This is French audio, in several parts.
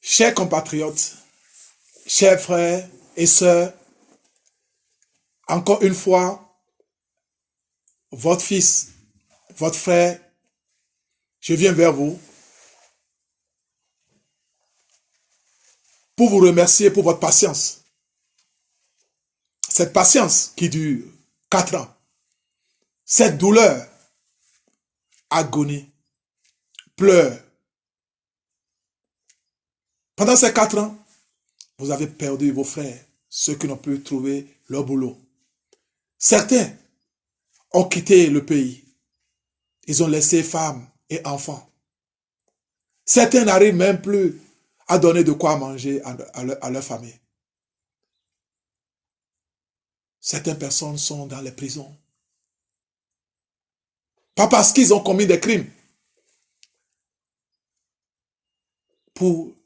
Chers compatriotes, chers frères et sœurs, encore une fois, votre fils, votre frère, je viens vers vous pour vous remercier pour votre patience. Cette patience qui dure 4 ans. Cette douleur, agonie, pleurs. Pendant ces 4 ans, vous avez perdu vos frères, ceux qui n'ont pu trouver leur boulot. Certains ont quitté le pays. Ils ont laissé femmes et enfants. Certains n'arrivent même plus à donner de quoi manger à leur famille. Certaines personnes sont dans les prisons. Pas parce qu'ils ont commis des crimes. Pour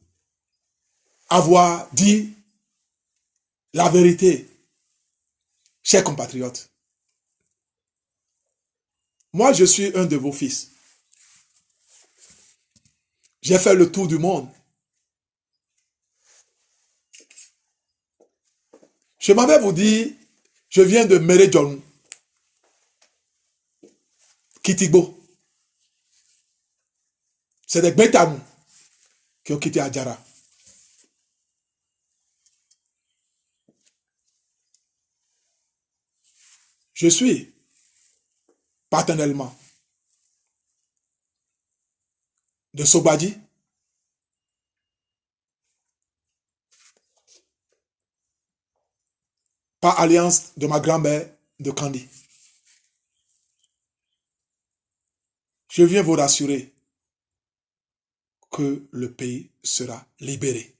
avoir dit la vérité. Chers compatriotes, moi je suis un de vos fils. J'ai fait le tour du monde. Je m'avais vous dire, je viens de Meredjon, Kitigbo. C'est des Bétanou qui ont quitté Adjara. Je suis paternellement de Sobadi, par alliance de ma grand-mère de Kandi. Je viens vous rassurer que le pays sera libéré.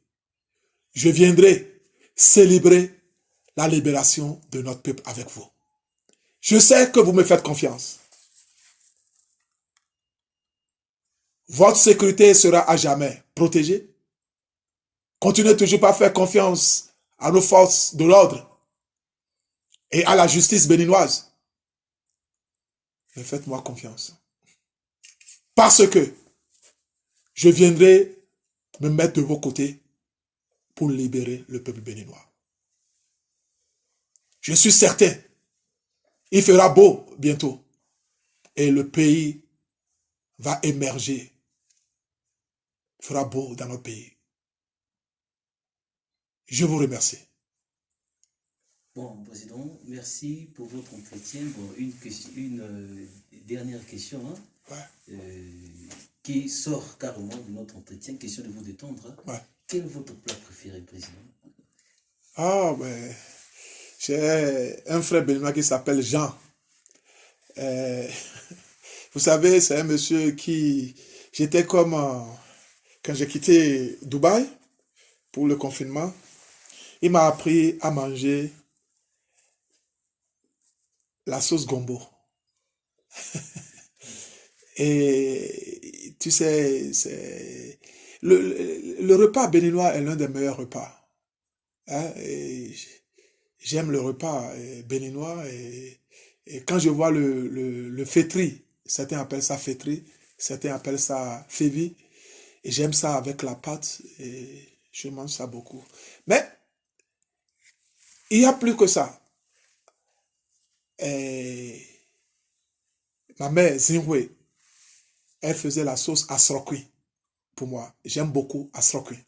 Je viendrai célébrer la libération de notre peuple avec vous. Je sais que vous me faites confiance. Votre sécurité sera à jamais protégée. Continuez toujours par faire confiance à nos forces de l'ordre et à la justice béninoise. Mais faites-moi confiance. Parce que je viendrai me mettre de vos côtés pour libérer le peuple béninois. Je suis certain, il fera beau bientôt et le pays va émerger. Il fera beau dans notre pays. Je vous remercie. Bon, Président, merci pour votre entretien. Bon, une dernière question Ouais. Qui sort carrément de notre entretien, question de vous détendre. Ouais. Quel est votre plat préféré, Président? Ah, ben, j'ai un frère béninois qui s'appelle Jean. Vous savez, c'est un monsieur qui... J'étais comme... quand j'ai quitté Dubaï pour le confinement, il m'a appris à manger la sauce gombo. Et tu sais, le repas béninois est l'un des meilleurs repas. Hein, et j'aime le repas béninois et quand je vois le fétri, certains appellent ça fétri, certains appellent ça févi, et j'aime ça avec la pâte et je mange ça beaucoup. Mais il y a plus que ça. Et ma mère, Zinwe, elle faisait la sauce asrokui pour moi. J'aime beaucoup asrokui.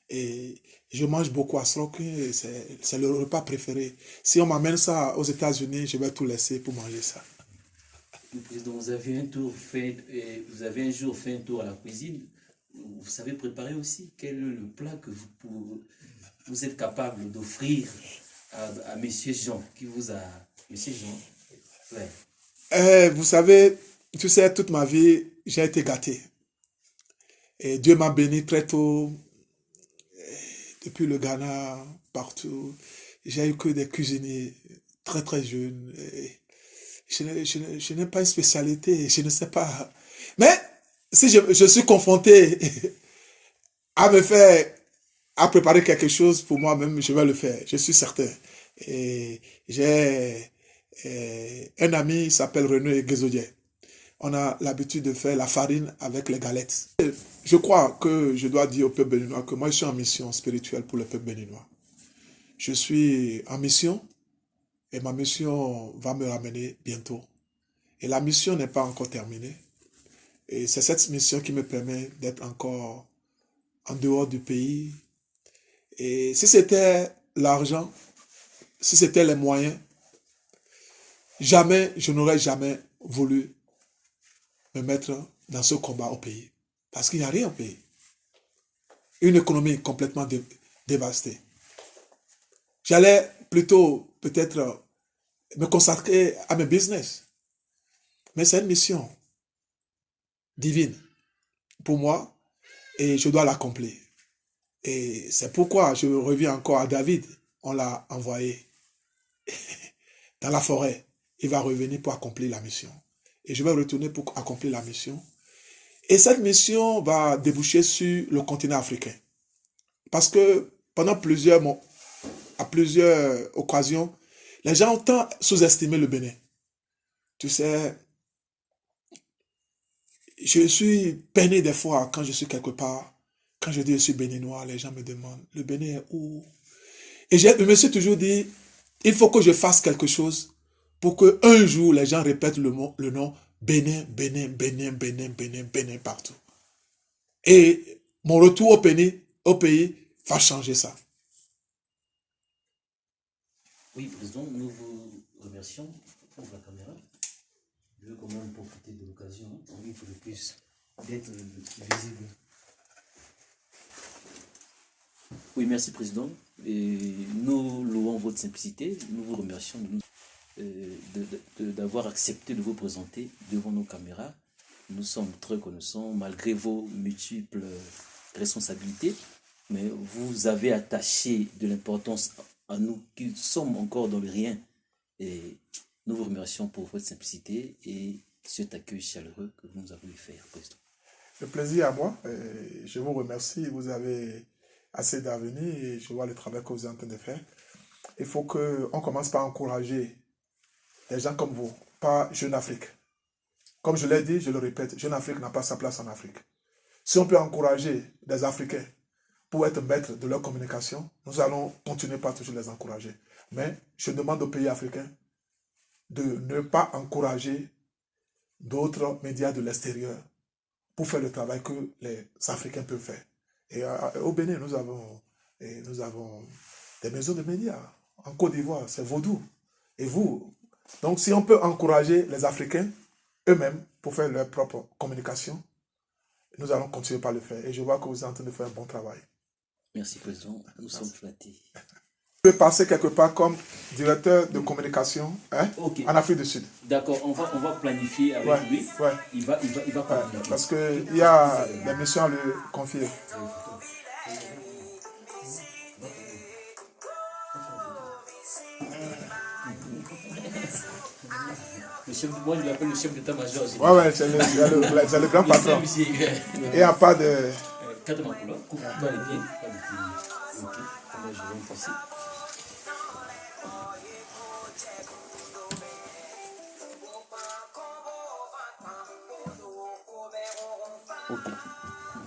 Et je mange beaucoup asrokui, c'est le repas préféré. Si on m'amène ça aux États-Unis, je vais tout laisser pour manger ça. Président, vous avez un jour fait un tour à la cuisine. Vous savez préparer aussi. Quel est le plat que vous êtes capable d'offrir à Monsieur Jean, qui vous a... Monsieur Jean, ouais. Vous savez, tu sais, toute ma vie, j'ai été gâté. Et Dieu m'a béni très tôt, depuis le Ghana, partout. J'ai eu que des cuisiniers très très jeunes. Et je n'ai pas une spécialité, je ne sais pas. Mais si je suis confronté à préparer quelque chose pour moi-même, je vais le faire, je suis certain. Et j'ai un ami, il s'appelle René Guézodier. on a l'habitude de faire la farine avec les galettes. Je crois que je dois dire au peuple béninois que moi, je suis en mission spirituelle pour le peuple béninois. Je suis en mission et ma mission va me ramener bientôt. Et la mission n'est pas encore terminée. Et c'est cette mission qui me permet d'être encore en dehors du pays. Et si c'était l'argent, si c'était les moyens, jamais, je n'aurais jamais voulu me mettre dans ce combat au pays. Parce qu'il n'y a rien au pays. Une économie complètement dévastée. J'allais plutôt peut-être me consacrer à mes business. Mais c'est une mission divine pour moi et je dois l'accomplir. Et c'est pourquoi je reviens encore à David. On l'a envoyé dans la forêt. Il va revenir pour accomplir la mission. Et je vais retourner pour accomplir la mission. Et cette mission va déboucher sur le continent africain. Parce que pendant à plusieurs occasions, les gens ont tant sous-estimé le Bénin. Tu sais, je suis peiné des fois quand je suis quelque part. Quand je dis je suis béninois, les gens me demandent, le Bénin est où? Et je me suis toujours dit, il faut que je fasse quelque chose pour qu'un jour, les gens répètent le nom Bénin, Bénin, Bénin, Bénin, Bénin, Bénin partout. Et mon retour au pays va changer ça. Oui, Président, nous vous remercions pour la caméra. Je veux quand même profiter de l'occasion, il faut le plus d'être visible. Oui, merci Président. Et nous louons votre simplicité. Nous vous remercions d'avoir accepté de vous présenter devant nos caméras. Nous sommes très reconnaissants malgré vos multiples responsabilités. Mais vous avez attaché de l'importance à nous qui sommes encore dans le rien. Et nous vous remercions pour votre simplicité et cet accueil chaleureux que vous nous avez fait, Président. Le plaisir à moi. Je vous remercie. Vous avez assez d'avenir et je vois le travail que vous êtes en train de faire. Il faut qu'on commence par encourager des gens comme vous, pas Jeune Afrique. Comme je l'ai dit, je le répète, Jeune Afrique n'a pas sa place en Afrique. Si on peut encourager des Africains pour être maîtres de leur communication, nous allons continuer par toujours les encourager. Mais je demande aux pays africains de ne pas encourager d'autres médias de l'extérieur pour faire le travail que les Africains peuvent faire. Et au Bénin, nous avons des maisons de médias. En Côte d'Ivoire, c'est Vaudou. Et vous, donc si on peut encourager les Africains eux-mêmes pour faire leur propre communication, nous allons continuer par le faire. Et je vois que vous êtes en train de faire un bon travail. Merci, Président. Nous sommes flattés. Vous pouvez passer quelque part comme directeur de communication Okay. en Afrique du Sud. D'accord, on va planifier avec lui. Ouais. Il va communiquer. Parce qu'il y a des missions à lui confier. Moi, je l'appelle le chef d'état-major. Ouais, c'est le grand patron. Il n'y a pas de... Quatre couleur, coupe-toi les pieds. Ok, comment je vais me passer. Ok,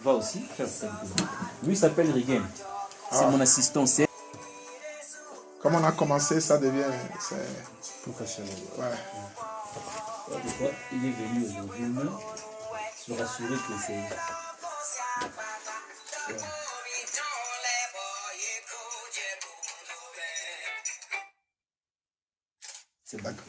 va aussi faire ça. Lui, il s'appelle Rigen. C'est mon assistant. Comme on a commencé, ça devient... Professionnel. Ouais. Des fois, il est venu aujourd'hui même se rassurer que c'est... Ouais. C'est d'accord.